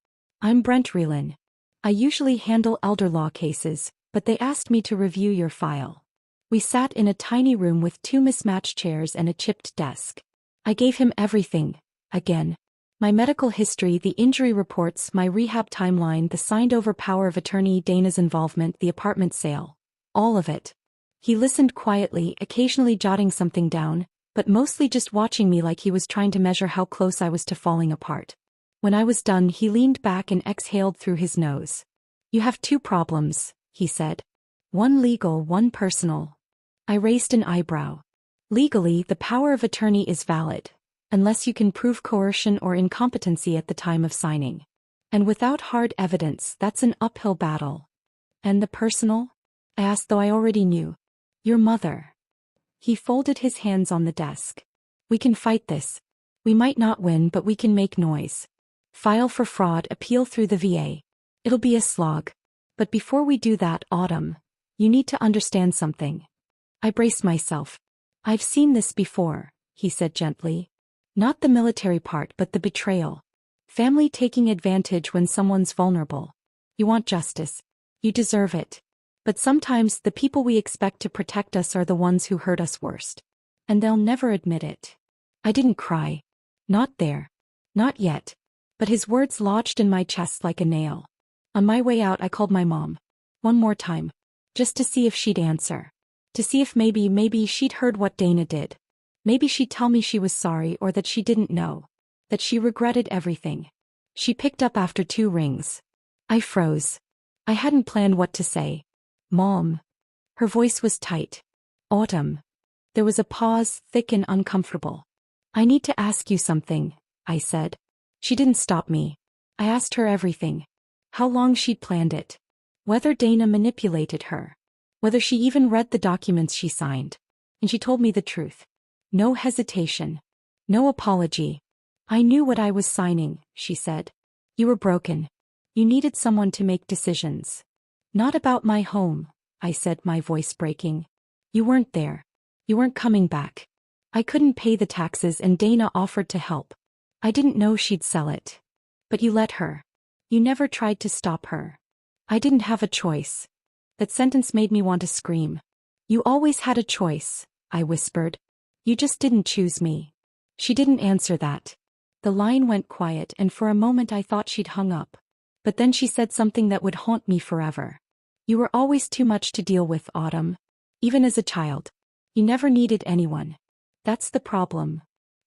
"I'm Brent Reelin. I usually handle elder law cases, but they asked me to review your file." We sat in a tiny room with 2 mismatched chairs and a chipped desk. I gave him everything, again. My medical history, the injury reports, my rehab timeline, the signed-over power of attorney, Dana's involvement, the apartment sale. All of it. He listened quietly, occasionally jotting something down, but mostly just watching me like he was trying to measure how close I was to falling apart. When I was done, he leaned back and exhaled through his nose. "You have 2 problems," he said. One legal, one personal. I raised an eyebrow. Legally, the power of attorney is valid, unless you can prove coercion or incompetency at the time of signing. And without hard evidence, that's an uphill battle. And the personal? I asked, though I already knew. Your mother. He folded his hands on the desk. We can fight this. We might not win, but we can make noise. File for fraud, appeal through the VA. It'll be a slog. But before we do that, Autumn, you need to understand something. I braced myself. I've seen this before, he said gently. Not the military part, but the betrayal. Family taking advantage when someone's vulnerable. You want justice. You deserve it. But sometimes the people we expect to protect us are the ones who hurt us worst. And they'll never admit it. I didn't cry. Not there. Not yet. But his words lodged in my chest like a nail. On my way out, I called my mom. One more time. Just to see if she'd answer. To see if maybe she'd heard what Dana did. Maybe she'd tell me she was sorry, or that she didn't know. That she regretted everything. She picked up after 2 rings. I froze. I hadn't planned what to say. Mom. Her voice was tight. Autumn. There was a pause, thick and uncomfortable. I need to ask you something, I said. She didn't stop me. I asked her everything. How long she'd planned it. Whether Dana manipulated her. Whether she even read the documents she signed. And she told me the truth. No hesitation. No apology. I knew what I was signing, she said. You were broken. You needed someone to make decisions. Not about my home, I said, my voice breaking. You weren't there. You weren't coming back. I couldn't pay the taxes and Dana offered to help. I didn't know she'd sell it. But you let her. You never tried to stop her. I didn't have a choice. That sentence made me want to scream. You always had a choice, I whispered. You just didn't choose me. She didn't answer that. The line went quiet and for a moment I thought she'd hung up. But then she said something that would haunt me forever. You were always too much to deal with, Autumn. Even as a child. You never needed anyone. That's the problem.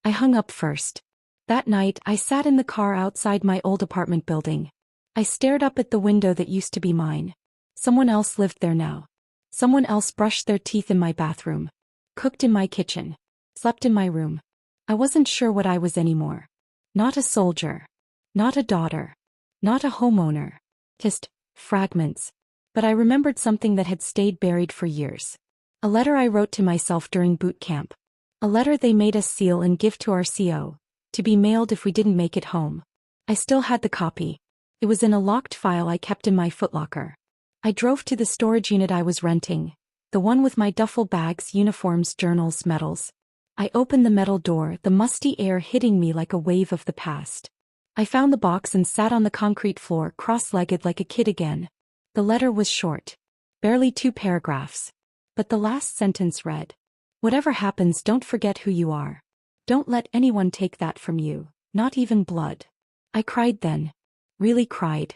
I hung up first. That night, I sat in the car outside my old apartment building. I stared up at the window that used to be mine. Someone else lived there now. Someone else brushed their teeth in my bathroom. Cooked in my kitchen. Slept in my room. I wasn't sure what I was anymore. Not a soldier. Not a daughter. Not a homeowner. Just fragments. But I remembered something that had stayed buried for years. A letter I wrote to myself during boot camp. A letter they made us seal and give to our CO, to be mailed if we didn't make it home. I still had the copy. It was in a locked file I kept in my footlocker. I drove to the storage unit I was renting, the one with my duffel bags, uniforms, journals, medals. I opened the metal door, the musty air hitting me like a wave of the past. I found the box and sat on the concrete floor, cross-legged like a kid again. The letter was short. Barely 2 paragraphs. But the last sentence read, "Whatever happens, don't forget who you are. Don't let anyone take that from you, not even blood." I cried then. Really cried.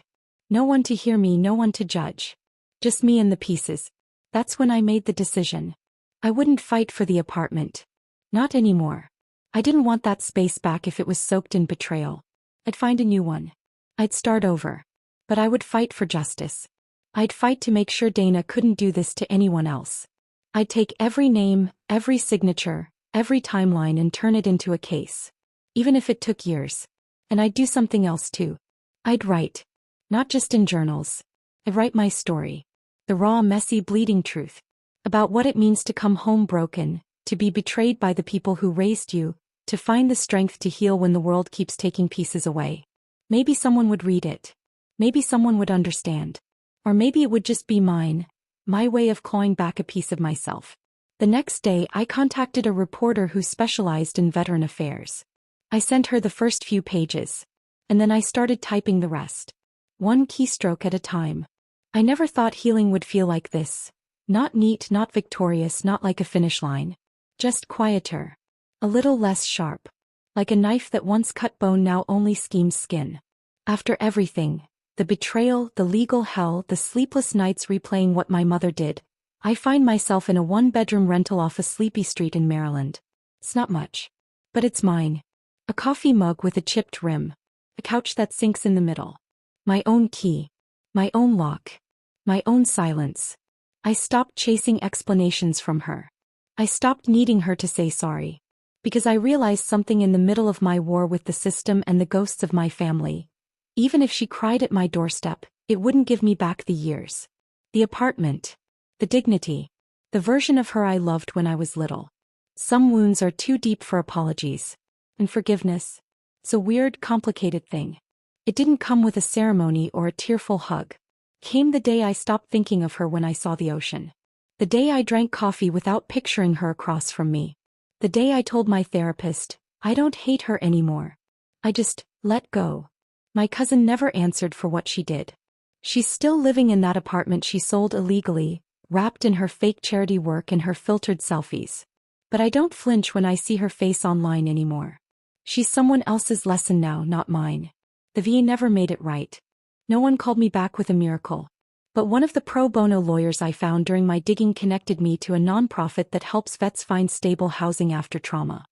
No one to hear me, no one to judge. Just me and the pieces. That's when I made the decision. I wouldn't fight for the apartment. Not anymore. I didn't want that space back if it was soaked in betrayal. I'd find a new one. I'd start over. But I would fight for justice. I'd fight to make sure Dana couldn't do this to anyone else. I'd take every name, every signature, every timeline and turn it into a case. Even if it took years. And I'd do something else too. I'd write. Not just in journals. I'd write my story. The raw, messy, bleeding truth. About what it means to come home broken, to be betrayed by the people who raised you, to find the strength to heal when the world keeps taking pieces away. Maybe someone would read it. Maybe someone would understand. Or maybe it would just be mine, my way of clawing back a piece of myself. The next day, I contacted a reporter who specialized in veteran affairs. I sent her the first few pages. And then I started typing the rest. One keystroke at a time. I never thought healing would feel like this. Not neat, not victorious, not like a finish line. Just quieter. A little less sharp. Like a knife that once cut bone now only schemes skin. After everything, the betrayal, the legal hell, the sleepless nights replaying what my mother did, I find myself in a 1-bedroom rental off a sleepy street in Maryland. It's not much. But it's mine. A coffee mug with a chipped rim. A couch that sinks in the middle. My own key. My own lock. My own silence. I stopped chasing explanations from her. I stopped needing her to say sorry. Because I realized something in the middle of my war with the system and the ghosts of my family. Even if she cried at my doorstep, it wouldn't give me back the years. The apartment. The dignity. The version of her I loved when I was little. Some wounds are too deep for apologies. And forgiveness. It's a weird, complicated thing. It didn't come with a ceremony or a tearful hug. Came the day I stopped thinking of her when I saw the ocean. The day I drank coffee without picturing her across from me. The day I told my therapist, I don't hate her anymore. I just let go. My cousin never answered for what she did. She's still living in that apartment she sold illegally, wrapped in her fake charity work and her filtered selfies. But I don't flinch when I see her face online anymore. She's someone else's lesson now, not mine. The VA never made it right. No one called me back with a miracle. But one of the pro bono lawyers I found during my digging connected me to a nonprofit that helps vets find stable housing after trauma.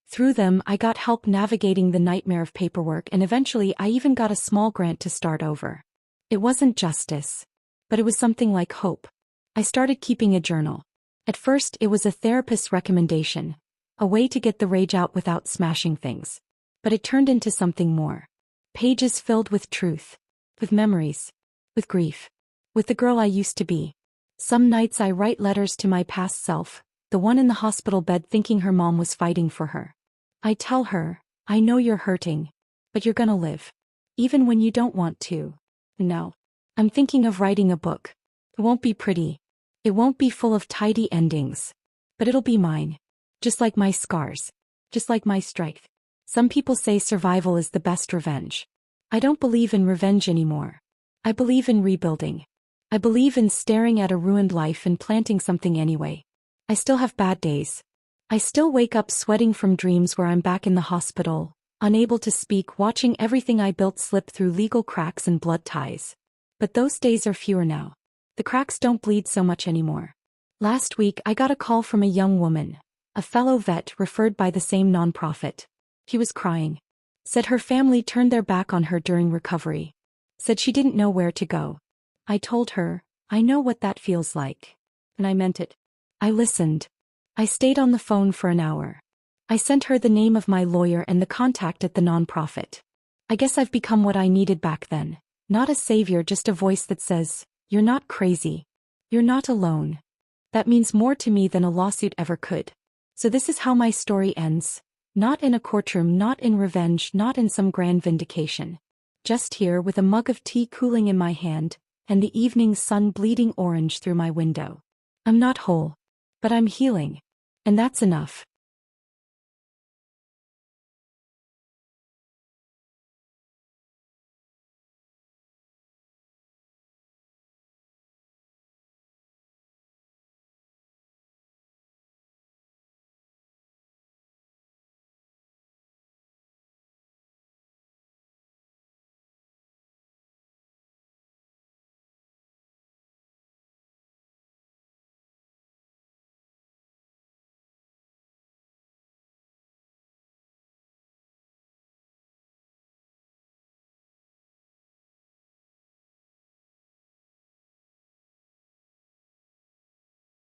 Through them, I got help navigating the nightmare of paperwork, and eventually I even got a small grant to start over. It wasn't justice. But it was something like hope. I started keeping a journal. At first, it was a therapist's recommendation, a way to get the rage out without smashing things. But it turned into something more. Pages filled with truth. With memories. With grief. With the girl I used to be. Some nights I write letters to my past self, the one in the hospital bed thinking her mom was fighting for her. I tell her, I know you're hurting, but you're gonna live. Even when you don't want to. No. I'm thinking of writing a book. It won't be pretty. It won't be full of tidy endings. But it'll be mine. Just like my scars. Just like my strength. Some people say survival is the best revenge. I don't believe in revenge anymore. I believe in rebuilding. I believe in staring at a ruined life and planting something anyway. I still have bad days. I still wake up sweating from dreams where I'm back in the hospital, unable to speak, watching everything I built slip through legal cracks and blood ties. But those days are fewer now. The cracks don't bleed so much anymore. Last week I got a call from a young woman, a fellow vet referred by the same nonprofit. She was crying. Said her family turned their back on her during recovery. Said she didn't know where to go. I told her, I know what that feels like. And I meant it. I listened. I stayed on the phone for an hour. I sent her the name of my lawyer and the contact at the nonprofit. I guess I've become what I needed back then. Not a savior, just a voice that says, you're not crazy. You're not alone. That means more to me than a lawsuit ever could. So this is how my story ends. Not in a courtroom, not in revenge, not in some grand vindication. Just here with a mug of tea cooling in my hand, and the evening sun bleeding orange through my window. I'm not whole. But I'm healing. And that's enough.